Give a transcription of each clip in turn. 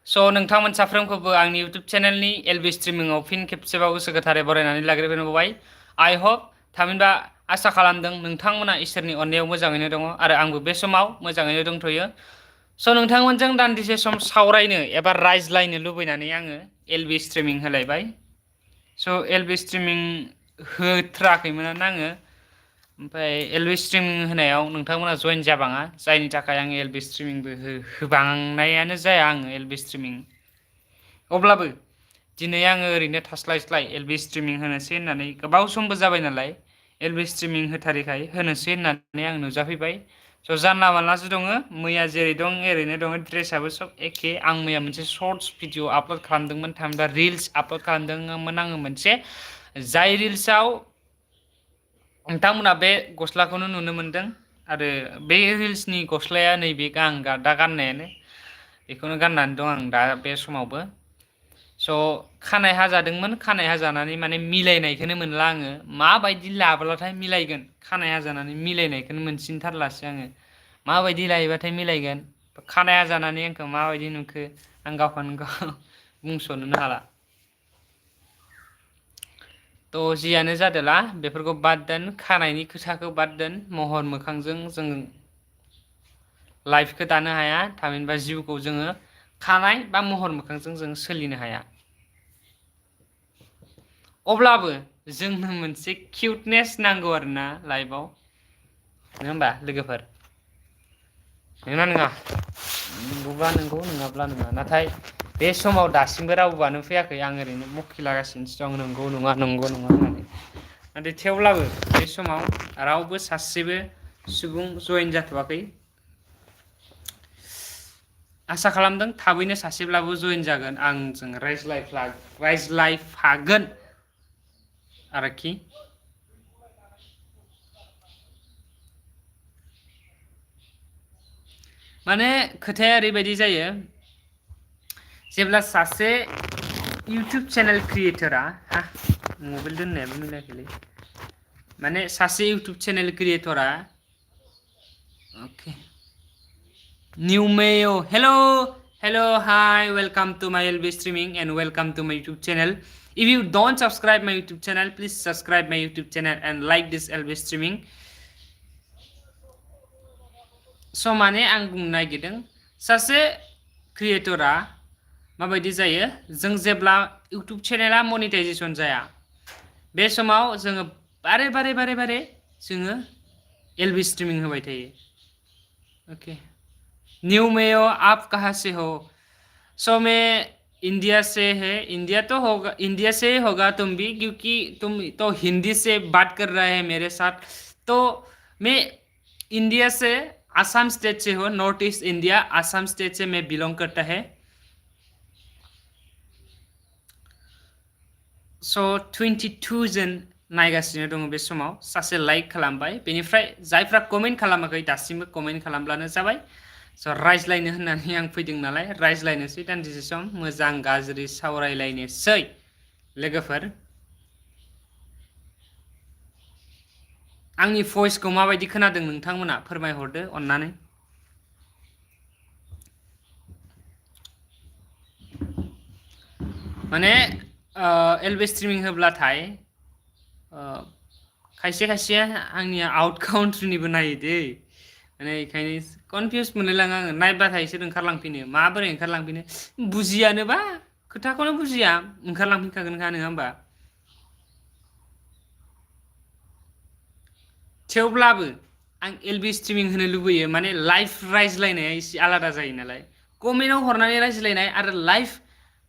स' नोंथांमोन साफ्रोमखौबो आंनि इउटुब चेनेलनि एलबि स्ट्रिमिंआव फिन खेबसेबाव गोसो गोथारै बरायनानै लाग्रोबाय। आइ हप थामहिनबा आसा खालामदों नोंथांमोना इसोरनि अननायाव मोजाङैनो दङ आरो आंबो बे समाव मोजाङैनो दंथ'यो। स' नोंथांमोनजों दान्दिसे सम सावरायनो एबा रायज्लायनो लुबैनानै आङो एलबि स्ट्रिमिं होलायबाय। स' एलबि स्ट्रिमिं होथ्राखैमोनानो आङो। ओमफ्राय एलबि स्ट्रिमिं होनायाव नोंथांमोना जइन जाबाङा, जायनि थाखाय आङो एलबि स्ट्रिमिंबो होबांनायानो जाया आङो एलबि स्ट्रिमिं। अब्लाबो दिनै आङो ओरैनो थास्लायस्लाय एलबि स्ट्रिमिं होनोसै होननानै गोबाव समबो जाबाय नालाय एलबि स्ट्रिमिं होथारिखाय होनोसै होननानै आं नुजाफैबाय। स' जानला मानलासो दङ, मैया जेरै दं एरैनो दङ, ड्रेसाबो सब एखे। आं मैया मोनसे सर्टस भिडिअ आपल'ड खालामदोंमोन, थामहिनबा रिल्स आपल'ड खालामदोंमोन आङो मोनसे, जाय रिल्सआव नोंथांमोना बे गस्लाखौनो नुनो मोनदों आरो बे रिल्सनि गस्लाया नैबे आं दा गाननायानो, बेखौनो गाननानै दं आं दा बे समावबो। स' खानाय हाजादोंमोन, खानाय हाजानानै माने मिलायनायखौनो मोनला आङो। माबायदि लाब्लाथाय मिलायगोन, खानाय हाजानानै मिलायनायखौनो मोनसिनथारलासो आङो। माबायदि लायोबाथाय मिलायगोन, खानाय हाजानानै आंखौ माबायदि नुखो आं गावखौनो गाव बुंस'नोनो हाला। थ' जियानो जादोला बेफोरखौ बाद दोन, खानायनि खोथाखौ बाद दोन। महर मोखांजों जों लाइफखौ दानो हाया, थामहिनबा जिउखौ जोङो खानाय बा महर मोखांजों जों सोलिनो हाया। अब्लाबो जोंनो मोनसे किउटनेस नांगौ आरोना लाइफआव, नङा होमबा लोगोफोर? नंगौना नङा? नंगौबा नंगौ, नङाब्ला नङा। नाथाय बे समाव दासिमबो रावबोआनो फैयाखै, आं ओरैनो बखिलागासिनोसो दं नंगौ नङा नंगौ नङा होननानै। नाथाय थेवब्लाबो बे समाव रावबो सासेबो सुबुं जइन जाथ'वाखै। आसा खालामदों थाबैनो सासेब्लाबो जइन जागोन, आंजों रायज्लायफागोन आरोखि। माने खोथाया ओरैबायदि जायो, जेब्ला सासे इउटुब चेनेल क्रिएटरा, मबाइल दोननायाबो मिलायाखैलै, माने सासे YouTube channel क्रिएटरा, okay, New Mayo, hello, hi, welcome to my LB streaming and welcome to my YouTube channel. If you don't subscribe my YouTube channel, please subscribe my YouTube channel and like this LB streaming. So माने आं बुंनो नागिरदों, सासे क्रिएटरा माबायदि जायो, जों जेब्ला YouTube चेनेला monetisation जाया, बे समाव जोङो बारे जोङो एलबि स्ट्रिमिं होबाय थायो। ओके, न्यू मेयो आप कहाँ से हो? सो मैं इंडिया से है। इंडिया तो होगा, इंडिया से ही होगा तुम भी, क्योंकि तुम तो हिंदी से बात कर रहे हैं मेरे साथ। तो मैं इंडिया से, आसाम स्टेट से हो, north east India, Assam state से मैं बिलोंग करता है। स' 22 जन नायगासिनो दङ बे समाव, सासे लाइक खालामबाय, बेनिफ्राय जायफ्रा कमेन्ट खालामाखै दासिमबो कमेन्ट खालामब्लानो जाबाय। स' रायज्लायनो होननानै आं फैदों नालाय रायज्लायनोसै दान्दिसे सम, मोजां गाज्रि सावरायलायनोसै लोगोफोर। आंनि भइसखौ माबायदि खोनादों नोंथांमोना फोरमायहरदो अननानै। माने एलबि स्ट्रिमिं होब्लाथाय खायसे आंनिया आउट काउन्ट्रिनिबो नायो दै, माने बेखायनो कनफिउस मोनलायलाङो आङो, नायबाथायसो ओंखारलांफिनो, माबोरै ओंखारलांफिनो बुजियानोबा, खोथाखौनो बुजिया, ओंखारलांफिनखागोनखा, नङा होमबा? थेवब्लाबो आं एलबि स्ट्रिमिं होनो लुबैयो, माने लाइभ रायज्लायनाया एसे आलादा जायो नालाय। कमेन्टआव हरनानै रायज्लायनाय आरो लाइभ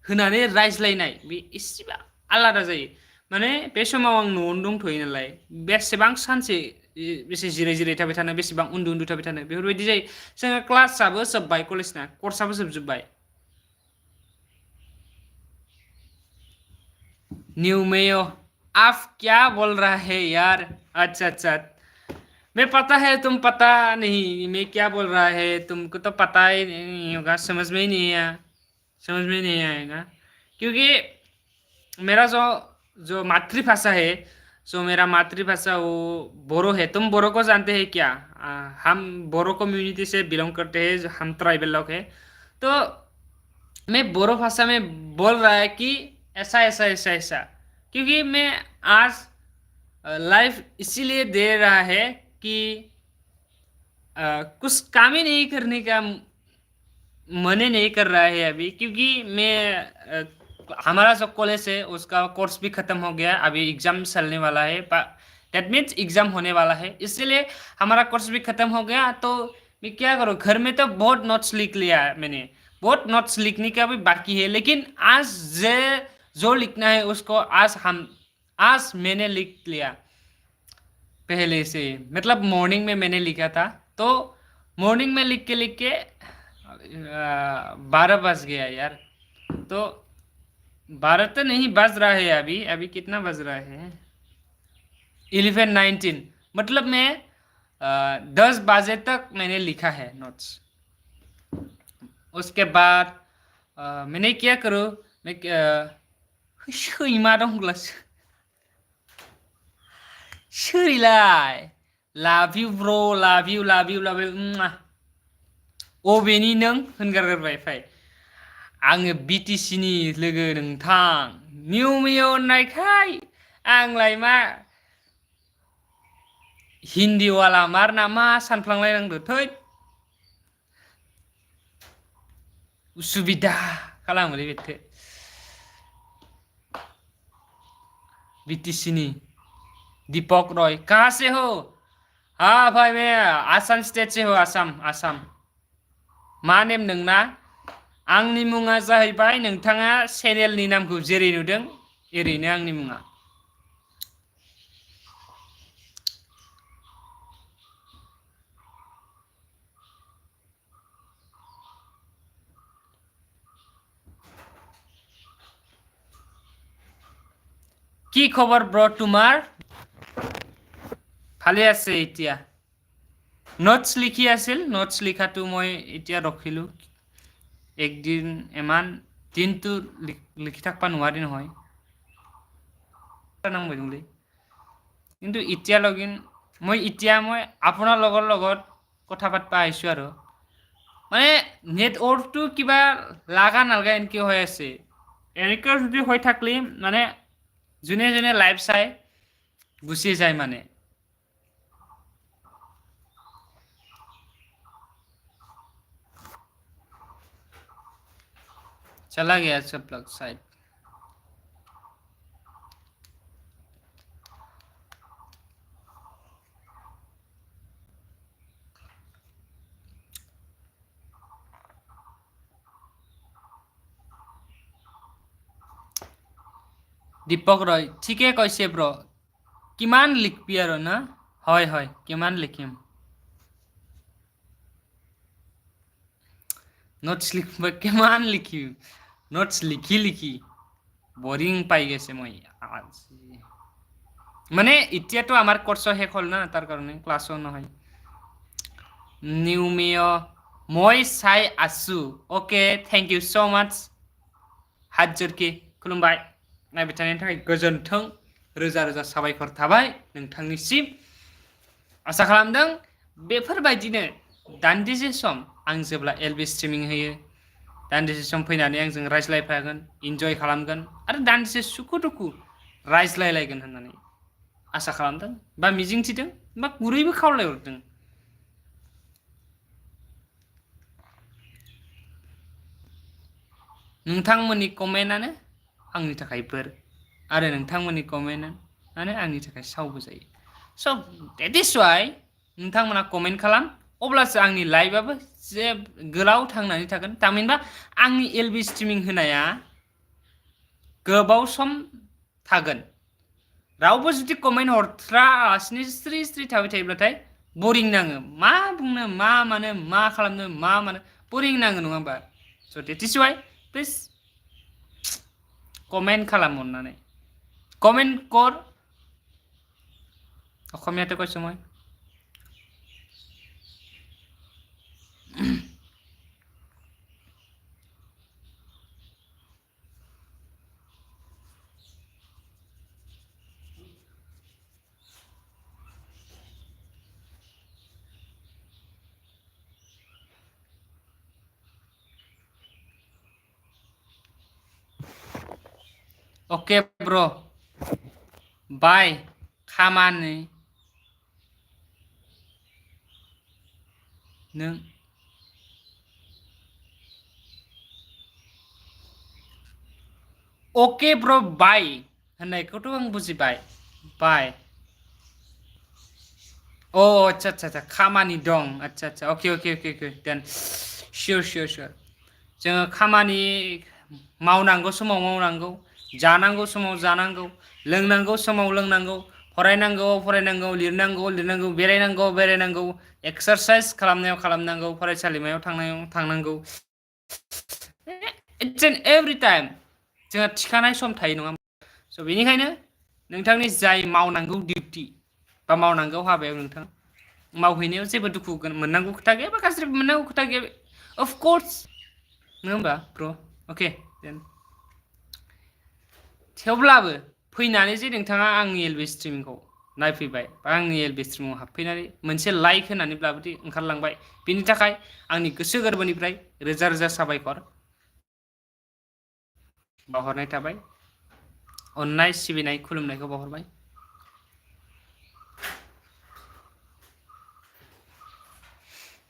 होनानै रायज्लायनाय बे एसेबा आलादा जायो। माने बे समाव आं न'आवनो दंथ'यो नालाय, बेसेबां सानसे बेसे जिराय थाबाय थानो, बेसेबां उन्दु थाबाय थानो, बेफोरबायदि जायो। जोङो क्लासआबो जोब्बाय, कलेजना कर्सआबो जोबजोब्बाय। न्यू मेयो, आप क्या बोल रहा है यार? अच्छा, मैं पता है, तुम पता नहीं मैं क्या बोल रहा है, तुमको तो पता ही नहीं होगा, समझ में ही नहीं आया, समझ में नहीं आएगा, क्योंकि मेरा जो मातृभाषा है, जो मेरा मातृभाषा वो बोरो है। तुम बोरो को जानते हैं क्या? हम बोरो कम्युनिटी से बिलोंग करते हैं, हम ट्राइबल लोग हैं। तो मैं बोरो भाषा में बोल रहा है कि ऐसा ऐसा ऐसा ऐसा, क्योंकि मैं आज लाइफ इसीलिए दे रहा है कि कुछ काम ही नहीं करने का मन ही नहीं कर रहा है अभी, क्योंकि मैं हमारा जो कॉलेज है उसका कोर्स भी खत्म हो गया, अभी एग्जाम चलने वाला है, दैट मीन्स एग्जाम होने वाला है, इसलिए हमारा कोर्स भी खत्म हो गया। तो मैं क्या करूँ, घर में तो बहुत नोट्स लिख लिया है मैंने, बहुत नोट्स लिखने का भी बाकी है, लेकिन आज जे जो लिखना है उसको आज मैंने लिख लिया पहले से, मतलब मॉर्निंग में मैंने लिखा था। तो मॉर्निंग में लिख के 12 बज गया यार। तो 12 तो नहीं बज रहा है अभी, अभी कितना बज रहा है, 11:19, मतलब मैं 10 बजे तक मैंने लिखा है नोट्स। उसके बाद मैंने क्या करूँ, मैं सैमा दंब्ला सोरैलाय, लाभ इउ ब्र, लाभ इउ लाभ इउ लाभ इउ, अबेनि नों होनगारगोरबाय फाय, आङो बिटिसि नि लोगो नोंथां, निउ मिय होननायखाय आंलाय मा हिन्दीवाला मार नामा सानफ्लांलायनांदो थै, उसुबिदा खालामोलै बेथो बीटीसी नी दीपक रॉय। कहाँ से हो? हाँ भाई मैं आसाम स्टेट से हो, आसाम आसाम। मा नेम नोंना? आंनि मुङा जाहैबाय, नोंथाङा चेनेलनि नामखौ जेरै नुदों एरैनो आंनि मुङा। কি খবর ব্র তোমার? ভালে আছে এতিয়া। নোটছ লিখি আছিল, নোটছ লিখাটো মই এতিয়া ৰখিলোঁ, একদিন ইমান দিনটো লিখি থাকিব নোৱাৰি নহয়, নাংবাय दंलै। কিন্তু এতিয়ালৈকে মই আপোনাৰ লগত কথা পাতিব আহিছোঁ আৰু, মানে নেটৱৰ্কটো কিবা লাগা নালগা এনেকৈ হৈ আছে, এনেকৈ যদি হৈ থাকলি মানে যোনে যোনে লাইভ চাই গুচি যায় মানে। चला गया सब लोग शायद। দীপক ৰয় ঠিকে কৈছে ব্ৰ, কিমান লিখবি আৰু না? হয় হয়, কিমান লিখিম, নোটছ লিখিব কিমান লিখিম, নোটছ লিখি লিখি বৰিং পাই গৈছে মই আজি। মানে এতিয়াতো আমাৰ কোৰ্স শেষ হ'ল না, তাৰ কাৰণে ক্লাছো নহয়। নিউমিয় মই চাই আছো, অকে थैंक यू सो माच, हात जोरखि खुलुमबाय, नायबाय थानायनि थाखाय गोजोन्थों, रोजा रोजा साबायखर थाबाय नोंथांनिसिम। आसा खालामदों बेफोरबायदिनो दान्दिसे सम आं जेब्ला एलबि स्ट्रिमिं होयो, दान्दिसे सम फैनानै आंजों रायज्लायफागोन, इन्जय खालामगोन, आरो दान्दिसे सुखु दुखु रायज्लायलायगोन होननानै आसा खालामदों, बा मिजिंथिदों, बा गुरैबो खावलायहरदों। नोंथांमोननि कमेन्टआनो आंनि थाखाय बोर, आरो नोंथांमोननि कमेन्टआनो आंनि थाखाय सावबो जायो। स' देट इज वाइ नोंथांमोना कमेन्ट खालाम, अब्लासो आंनि लाइभआबो जे गोलाव थांनानै थागोन, थामहिनबा आंनि एलबि स्ट्रिमिं होनाया गोबाव सम थागोन। रावबो जुदि कमेन्ट हरथ्रालासिनो स्रि स्रि थाबाय थायोब्लाथाय बरिं नाङो, मा बुंनो मा मानो मा खालामनो मा मानो बरिं नाङो, नङा होमबा? So' that is why please comment खालाम अननानै, कमेन्ट कर, অসমীয়াতে কৈছোঁ মই। Okay bro. Bye. खामानि नों Okay bro bye होननायखौथ' आं बुजिबाय. Bye. Oh आच्छा खामानि दं. आच्छा okay then sure. जोङो खामानि मावनांगौ समाव मावनांगौ, जानांगौ समाव जानांगौ, लोंनांगौ समाव लोंनांगौ, फरायनांगौ, लिरनांगौ, बेरायनांगौ, एक्सारसाइज खालामनांगौ, फरायसालिमायाव थांनांगौ. It's an every time जोंहा थिखानाय सम थायो नङा होमबा? स' बेनिखायनो नोंथांनि जाय मावनांगौ डिउटि बा मावनांगौ हाबायाव नोंथां मावहैनायाव जेबो दुखु मोननांगौ खोथा गैया बा गाज्रि मोननांगौ खोथा गैया. Of course नङा होमबा ब्र' अके देन थेवब्लाबो फैनानै जे नोंथाङा आंनि एलबि स्ट्रिमिंखौ नायफैबाय बा आंनि एलबि स्ट्रिमाव हाबफैनानै मोनसे लाइक होनानैब्लाबो ओंखारलांबाय बिनि थाखाय आंनि गोसो गोरबोनिफ्राय रोजा साबायखर बावहरनाय थाबाय. अननाय सिबिनाय खुलुमनायखौ बावहरबाय.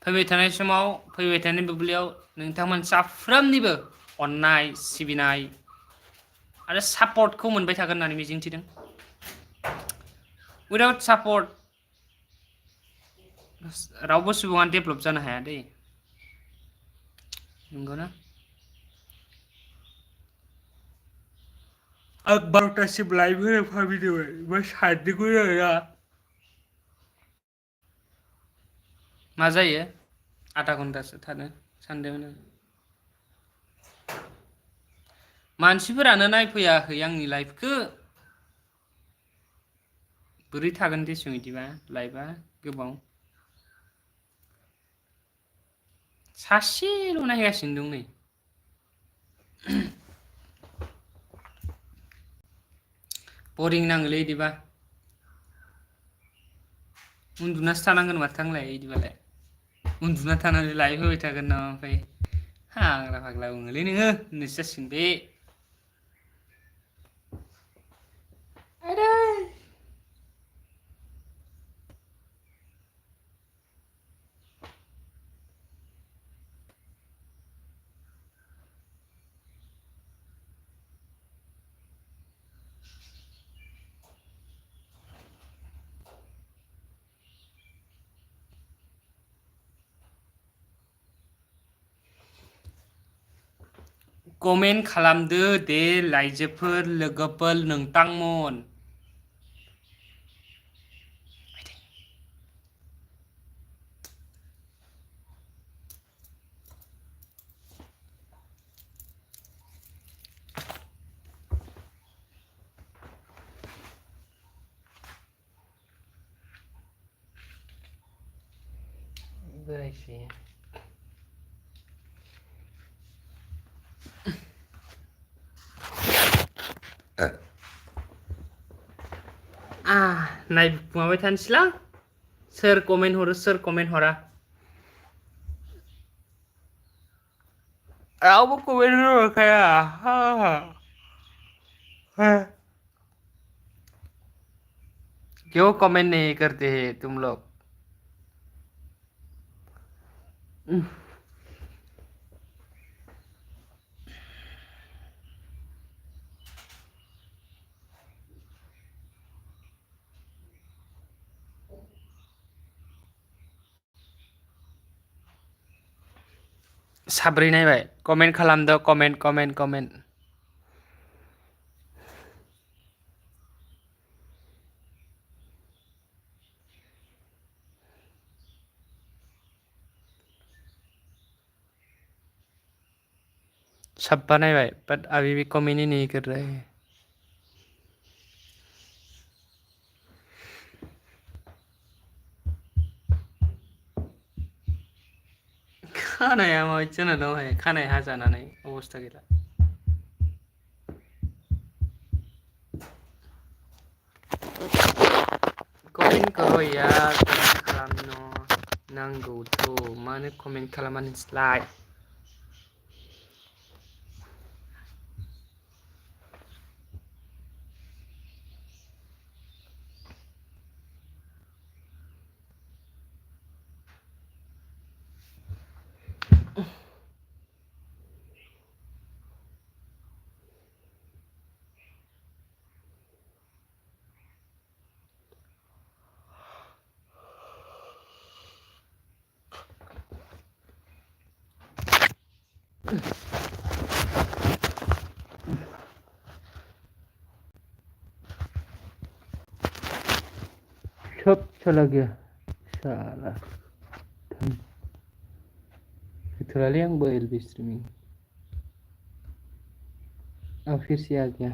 फैबाय थानाय समाव फैबाय थानाय बुब्लियाव नोंथांमोन साफ्रोमनिबो अननाय सिबिनाय आरो सापर्टखौ मोनबाय थागोन होननानै मिजिंथिदों. Without support रावबो सुबुङा डेभेलप जानो हाया दै. नंगौना? आं 12टासिम लाइभ होनो भाबिदोंमोन ओमफ्राय सानदोंमोन आरोना मा जायो आधा घन्टासो थानो सानदोंमोन आं. मानसिफोरानो नायफैयाखै आंनि लाइभखौ बोरै थागोन देसुं बिदिबा लाइभआ गोबाव सासेल' नायगासिनो दं नै. बरिं नाङोलै बिदिबा उन्दुनासो थानांगोन माथो आंलाय बिदिबालाय उन्दुना थानानै लाइभ होबाय थागोन नामा ओमफ्राय फाग्ला बुङोलै नोङो होननायसो जासिगोन बे. कमेन्ट खालामदो दे लाइजोफोर लोगोफोर नोंथांमोन. बोरायसै नायखुमाबाय थानोसैलां सोर कमेन्ट हरो सोर कमेन्ट हरा. रावबो कमेन्ट हरखाया. क्यों कमेंट नहीं करते हैं तुम लोग? साब्रै नायबाय कमेन्ट खालामदो कमेन्ट सबा नायबाय बट अभी भी कमेंट ही नहीं कर रहे हैं. खानाया माबायदि जाना दं खानाय हाजानानै अबस्था गैला. कमेन्ट करो यार कमेन्ट खालामनो नांगौथ' मानो कमेन्ट खालामा नोंसोरलाय. सब चला गया साला kecuali yang LB streaming फिर से आ गया